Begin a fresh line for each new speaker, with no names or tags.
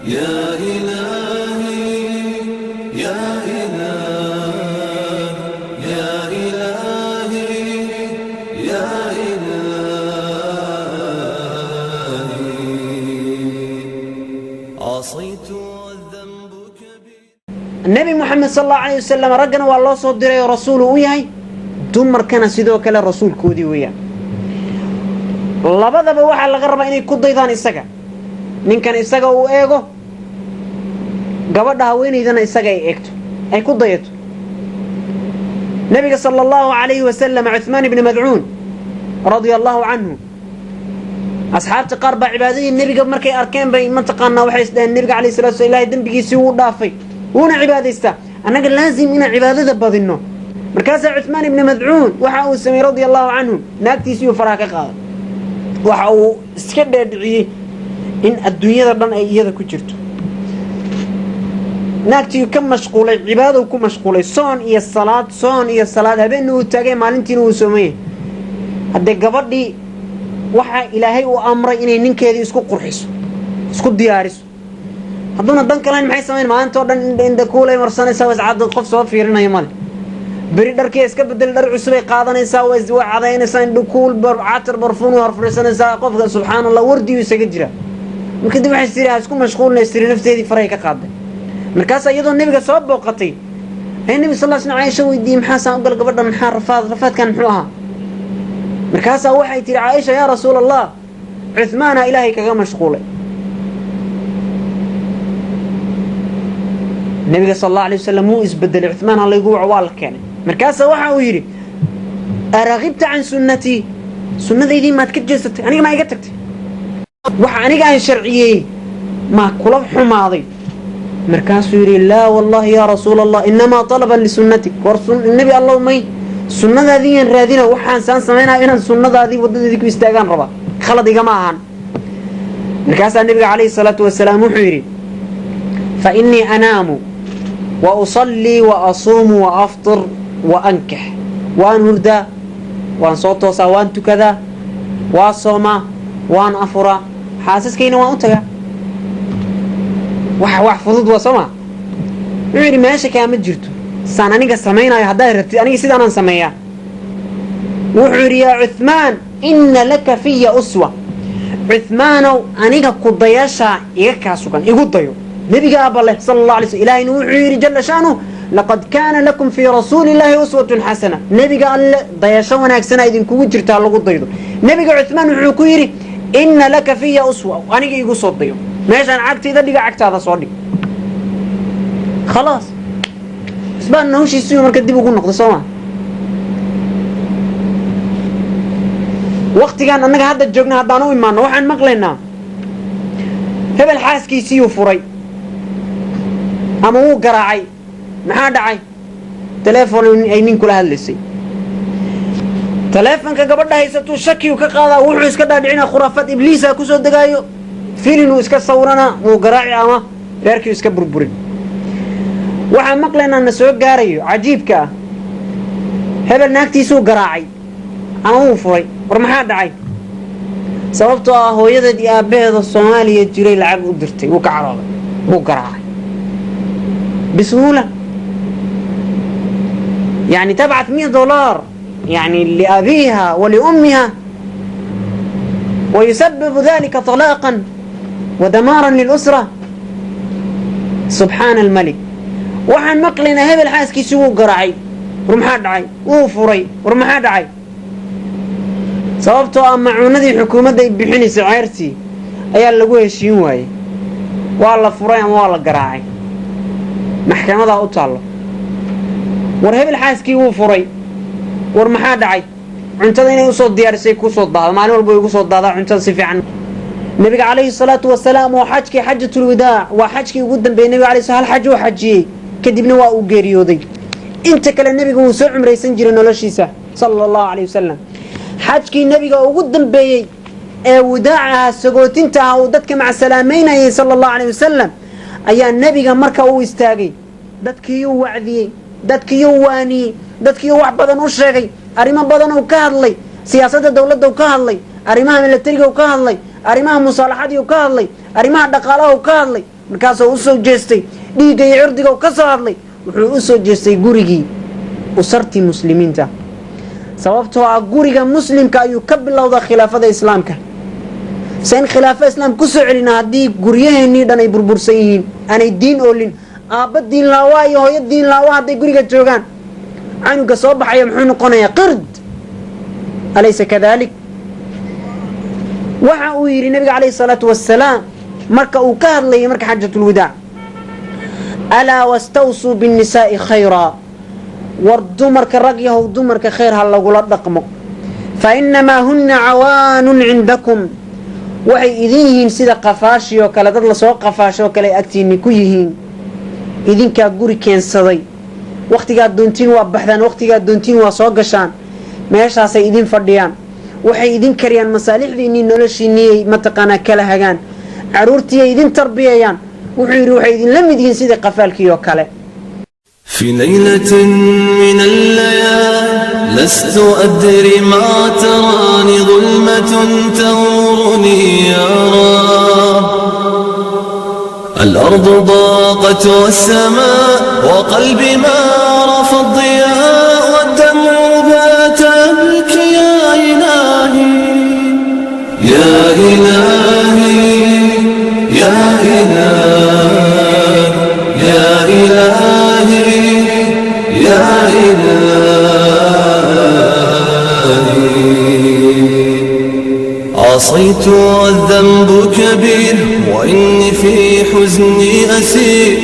يا إلهي يا إله يا إلهي يا إلهي عصيت والذنب كبير.
النبي محمد صلى الله عليه وسلم رجنا والله صدره يا رسوله وياي دمر كان سيدو كلا الرسول كودي ويا labadaba waxa laga rabaa inay ku daydaan isaga ninkan isaga uu eego gabadha haweeneydana isaga ay eegto ay ku dayato nabiga sallallahu alayhi wa sallam Uthman ibn Mad'un radiyallahu anhu asxaabta qarba cibaadadii nabiga markay arkeen bay mantaqana waxay isdeen nabiga alayhi salatu wa ilaahay dambigiisii uu dhaafay una cibaadaysta anaga laazim ina cibaadada badino markaas Uthman ibn Mad'un waxa uu sameeyay radiyallahu anhu naagtiisii faraha ka qaaday waxa uu iska dhaadhiciyay in adduunyada dhan ay iyada ku jirto naagtii ka mashquulay cibaado ku mashquulay soon iyo salaad habeen uu taagay maalintiina uu soomay hadda gabadhii waxa ilaahay uu amray inay ninkeedii isku qurxiso isku diyaariso hadduna dan kale maxay sameeyeen maanta oo dhan inda kuulay marsanaysa wascad qof soo fiirinaya mal bari dharkii iska bedel dhar cusub ay qaadanaysaa way cadaynaysaa in dhukuul catar barfuun oo harfaysanaysaa qofka subxaanallah wardi uu isaga jira marka dib waxay siriyay isku mashquulnaysaa nafteedii faray ka qaaday markaas iyadoo nabiga soo booqatay ay nabi sallallahu alayhi wasallam Aisha weydiiyay maxaa saan u gal gabadhan maxaa rafaadkan muxuu ahaa markaas waxay tiri Aisha ya rasuulallah Uthman ilaahay kaga mashquulay nabiga sallallahu alayhi wasallam uu isbedel Uthman alaygu waal keenay markaas waxa uu yiri araghibta an sunnati sunnadaydii maad ka jeesatay aniga ma iga tagtay waxa aniga aan sharciyay ma kula xumaaday markaas uu yiri la wallahi ya rasuulallah inma talaban li sunnatik warsul nabi allah may sunnadaadii aan raadina waxaan saan sameeynaa inaan sunnadaadii wadadeedii ku istaagaan raba khalad igama ahan markaas nabiga alayhi salatu wasalaam wuxuu yiri fa inni anaamu wa usalli wa asuumu wa afṭir وأنكح وأن هردا وأن صوتوسا وأن تكذا وأصوما وأن أفرا حاسس كينا وأن تجا وح فضود وصما يعني ماشي كامل جرتو ساناني قسمينا يا هدا رتي أنا يصير أنا نسميها وحر يا عثمان إن لك في أسوة عثمان أنيقا قضياشا يكاسوكا يقضيو نبي قابل الله صلى الله عليه وسلم إلهي نوحي جل شانه لقد كان لكم في رسول الله أسوة حسنة نبي قال ضياشا وناكسنا إذن كو جرتا لغو ضيدو نبي عثمان وحكويري إن لك في أسوة وأنيقا يقو صوت ضيو ماشان عقتي إذا لقا عقت هذا صوتي خلاص اسبان نهوش يسيو مركز ديبو قول نقضي سوا وقت كان أنك هذا الجوغنا هذا نوي مانا وحن مقلنا هبل حاسكي يسيو فري أما هو قراعي maxaa dhacay telefoon ay nin kula hadlaysay telefoonka gabadha haysato shaki uu ka qaadaa wuxuu iska dhaadhicina khuraafad ibliis ku soo dagaayo fiilinu iska sawirana uu garaaci ama reerkii iska burburin waxa maqleena na soo gaarayo cajiibka hebel naagtiisu garaacay ama uu furay war maxaa dhacay sababtoo ah hooyada iyo aabaheeda Soomaaliya jiray lacag u dirtay uu ka carooday uu garaacay بسهولة يعني تبعت $100 يعني لأبيها ولأمها ويسبب ذلك طلاقا ودمارا للأسرة سبحان الملك وحن مقلنا هبل حاسكي سوو قرعي ورمحا دعي وفري ورمحا دعي sababtoo ah macuunadii xukuumadda ay bixinayso ceyrtii ayaa lagu heshiin waayay waa la furay ama waa la garaacay maxkamada u taalo war hebel xaaskii uu furay war maxaa dhacay cuntada inay u soo diyaarisay ku soo daado maalin walba ugu soo daada cuntada si fiican nabiga kaleey salaatu wasalaam oo xajkii xajjatul wadaa waa xajkii ugu dambeeyay nabiga kaleey hal xaj oo xajiyay kadibna waa uu geeriyooday inta kale nabiga uu soo cumreysan jiray noloshiisa sallallahu alayhi wasallam xajkii nabiga ugu dambeeyay ee wadaaca sagootinta oo dadka mac salaameynayay sallallahu alayhi wasallam ayaa nabiga marka uu istaagay dadkii uu wacdiyay dadkii uu waaniyay dadkii wax badan u sheegay arimo badan oo ka hadlay siyaasadda dawladda oo ka hadlay arimaha militariga oo ka hadlay arimaha musaalaxadii oo ka hadlay arimaha dhaqaalaha oo ka hadlay markaasuu u soo jeestay dhiigga iyo cirdiga ka soo hadlay wuxuu u soo jeestay gurigii usartii muslimiinta sababtoo ah guriga muslimka ayuu ka bilowdaa khilaafada islaamka seen khilaafa islaam ku soo celina haddii guryaheennii dhan ay burbursan yihiin aanay diin oolin aabba diin laawa iyo hooyo diin laawa hadday guriga joogaan canuga soo baxaya muxuu noqonayaa qird alaysa kadalik waxa uu yidhi nabiga calayhi salaatu wassalaam marka uu ka hadlayay marka xaajatulwadaac alaa wastawsuu binnisaa'i khayraa war dumarka rag yahow dumarka khayr ha lagula dhaqmo fa innamaa hunna cawaanun cindakum waxay idin yihiin sida qafaashi oo kale dad lasoo qafaasho oo kale ay agtiinni ku yihiin idinkaa guri keensaday wakhtigaad doontiin waa baxdaan wakhtigaad doontiin waa soo gashaan meeshaasay idin fadhiyaan waxay idin kariyaan masaalixdiinnii noloshiinnii mataqaanaa kala hagaan caruurtiiay idin tarbiyayaan wuxuu yidhi waxay idinla mid yihiin sidii qafaalkii oo kale
في ليلة من الليالي لست أدري ما تراني ظلمة تغمرني يرى الأرض ضاقت والسماء وقلبي ما عرف الضياء والدمع بات يبكي يا إلهي يا إلهي يا إلهي يا إلهي يا إلهي عصيت والذنب كبير وإني في حزني أسير